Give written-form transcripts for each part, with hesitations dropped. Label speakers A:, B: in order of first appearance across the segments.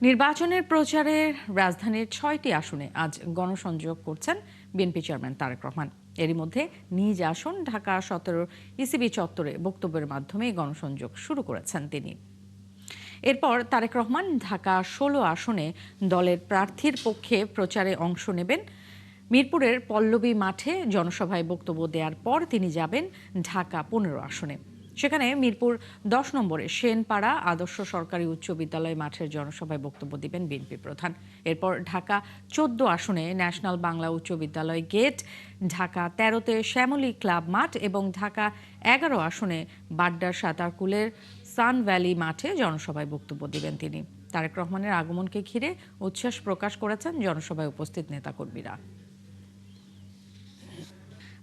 A: নির্বাচনের প্রচারে রাজধানীর ৬টি আসনে আজ গণসংযোগ করছেন বিএনপি চেয়ারম্যান তারেক রহমান। এরই মধ্যে নিজ আসন ঢাকা ১৭ ইসিবি চত্বরে বক্তব্যের মাধ্যমে গণসংযোগ শুরু করেছেন তিনি। এরপর তারেক রহমান ঢাকা ১৬ আসনে দলের প্রার্থীর পক্ষে প্রচারে অংশ নেবেন। মিরপুরের পল্লবী মাঠে জনসভায় বক্তব্য দেওয়ার পর তিনি যাবেন ঢাকা ১৫ আসনে। সেখানে মিরপুর ১০ নম্বরে সেনপাড়া আদর্শ সরকারি উচ্চ বিদ্যালয় মাঠের জনসভায় বক্তব্য দিবেন বিএনপি প্রধান। এরপর ঢাকা ১৪ আসনে ন্যাশনাল বাংলা উচ্চ বিদ্যালয় গেট, ঢাকা ১৩তে শ্যামলী ক্লাব মাঠ এবং ঢাকা ১১ আসনে বাড্ডার সাঁতারকুলের সান ভ্যালি মাঠে জনসভায় বক্তব্য দিবেন তিনি। তারেক রহমানের আগমনকে ঘিরে উচ্ছ্বাস প্রকাশ করেছেন জনসভায় উপস্থিত নেতাকর্মীরা।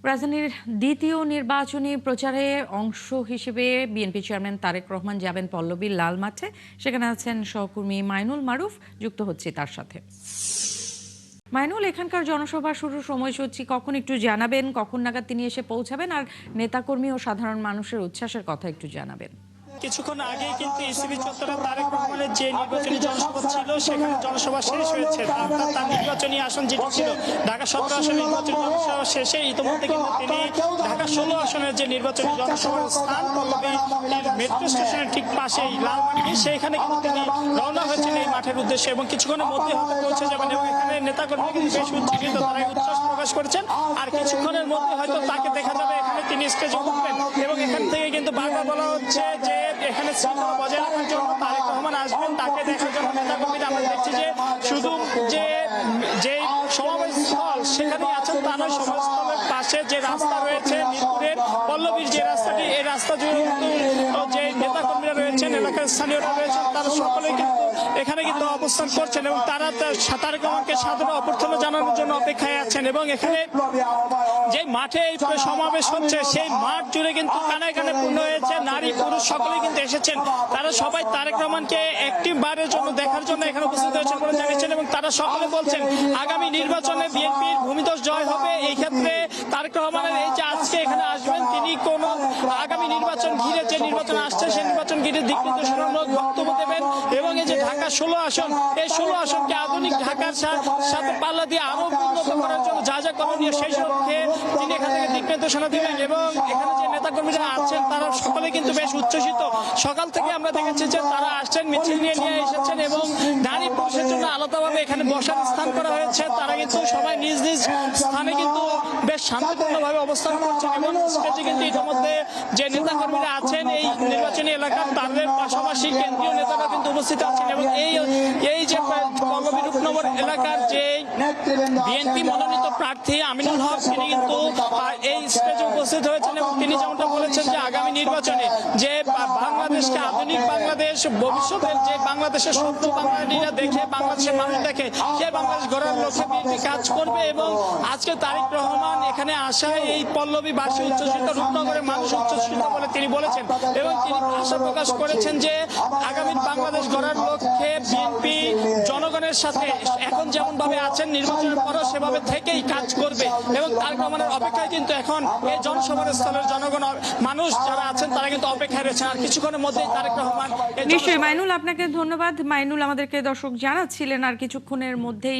A: রাজধানীর দ্বিতীয় নির্বাচনী প্রচারে অংশ হিসেবে বিএনপি চেয়ারম্যান তারেক রহমান যাবেন পল্লবীর লাল মাঠে। সেখানে আছেন সহকর্মী মাইনুল মারুফ, যুক্ত হচ্ছে তার সাথে। মাইনুল, এখানকার জনসভা শুরুর সময়সূচি কখন একটু জানাবেন, কখন নাগাদ তিনি এসে পৌঁছাবেন, আর নেতাকর্মী ও সাধারণ মানুষের উচ্ছ্বাসের কথা একটু জানাবেন।
B: কিছুক্ষণ আগেই কিন্তু ইসিবি চত্বরে তারেক রহমানের যে নির্বাচনী জনসভা ছিল সেখানে জনসভা শেষ হয়েছে। তার নির্বাচনী আসন যেটি ছিল ঢাকা ১৭ আসনের নির্বাচনী জনসভা শেষে ইতিমধ্যে কিন্তু তিনি ঢাকা ১৬ আসনের যে নির্বাচনী জনসভার স্থান পল্লবী মেট্রো স্টেশনের ঠিক পাশেই লালমাটি, সেইখানে কিন্তু তিনি রওনা হয়েছেন এই মাঠের উদ্দেশ্যে এবং কিছুক্ষণের মধ্যে হয়তো পৌঁছে যাবেন। এবং এখানে নেতাকর্মী কিন্তু বেশ উচ্ছ্বসিত, তারা উচ্ছ্বাস প্রকাশ করেছেন। আর কিছুক্ষণের মধ্যে হয়তো তাকে দেখা যাবে এখানে তিনি স্টেজে উঠবেন। এবং এখান থেকে কিন্তু বারবার বলা হচ্ছে যে এখানে শৃঙ্খলা বজায় রাখার জন্য তারেক রহমান আসবেন, তাকে দেখার জন্য নেতাকর্মীরা আমরা দেখছি যে শুধু যে সমাবেশ স্থল সেখানেই আছেন তা নয়, সমাবেশস্থলের পাশে যে রাস্তা রয়েছে মিরপুরের পল্লবীর যে রাস্তাটি, এই রাস্তা জুড়ে কিন্তু যে নেতাকর্মীরা রয়েছেন, এলাকার স্থানীয়রা রয়েছেন, তারা সকলেই কিন্তু এখানে কিন্তু অবস্থান করছেন এবং তারা তারেক রহমানকে সাদর অভ্যর্থনা জানানোর জন্য অপেক্ষায় আছেন। এবং এখানে যে মাঠে সমাবেশ হচ্ছে সেই মাঠ জুড়ে কিন্তু কানায় কানায় পূর্ণ হয়েছে, নারী পুরুষ সকলেই কিন্তু এসেছেন। তারা সবাই তারেক রহমানকে একটি বারের জন্য দেখার জন্য এখানে উপস্থিত হয়েছেন বলে জানিয়েছেন এবং তারা সকলে বলছেন আগামী নির্বাচনে বিএনপির ভূমিধস জয় হবে। এই ক্ষেত্রে তারেক রহমানের এই যে আজকে এখানে আসবেন, তিনি কোন আগামী নির্বাচন ঘিরে, যে নির্বাচন আসছে সেই নির্বাচন ঘিরে দিক নির্দেশনামূলক বক্তব্য দেবেন এবং এই যে ঢাকা ১৬ আসন, এই ১৬ আসনকে আধুনিক ঢাকার সাথে পাল্লা দিয়ে আরো উন্নত করার জন্য যা যা করণীয় সেই সঙ্গে তিনি এখান থেকে দিক নির্দেশনা দিবেন। এবং এখানে যে নেতাকর্মীরা আছেন তারা সকলে কিন্তু বেশ উচ্ছ্বসিত। সকাল থেকে আমরা দেখেছি যে তারা আসছেন, মিছিল নিয়ে এসেছেন এবং নারী পুরুষের জন্য আলাদাভাবে এখানে বসার স্থান করা হয়েছে। তারা কিন্তু সবাই নিজ নিজ স্থানে কিন্তু বেশ শান্তিপূর্ণভাবে অবস্থান করছেন এবং স্টেজে কিন্তু ইতিমধ্যে যে নেতাকর্মীরা আছেন এই নির্বাচনী এলাকার, তাদের পাশাপাশি কেন্দ্রীয় নেতারা কিন্তু উপস্থিত আছেন। এবং এই যে পল্লবী রূপনগর এলাকার যে বিএনপি মনোনীত প্রার্থী আমিনুল হক, তিনি কিন্তু এই স্টেজে উপস্থিত হয়েছেন এবং তিনি যেমনটা বলেছেন যে আগামী নির্বাচনে যে বাংলাদেশকে আধুনিক বাংলাদেশ, ভবিষ্যতের যে বাংলাদেশের স্বপ্ন বাঙালিরা দেখে, বাংলাদেশের মানুষ দেখে, সে বাংলাদেশ গড়ার লক্ষ্যে বিএনপি কাজ করবে। এবং আজকে তারেক রহমান এখানে আসায় এই পল্লবীবাসী উচ্ছ্বসিত, রূপনগরের মানুষ উচ্ছ্বসিত বলে তিনি বলেছেন এবং তিনি আশা প্রকাশ করেছেন যে আগামী বাংলাদেশ গড়ার লক্ষ্যে বিএনপি জনগণের সাথে এখন যেমন ভাবে আছেন নির্বাচনের পরও সেভাবে থেকেই কাজ করবে। এবং তারেক রহমানের অপেক্ষায় কিন্তু এখন এই জনসভার স্থলের জনগণ, মানুষ যারা আছেন তারা কিন্তু অপেক্ষায় রয়েছেন। আর কিছুক্ষণের মধ্যেই তারেক রহমান।
A: নিশ্চয়ই মাইনুল, আপনাকে ধন্যবাদ। মাইনুল আমাদেরকে দর্শক জানাচ্ছিলেন আর কিছুক্ষণের মধ্যেই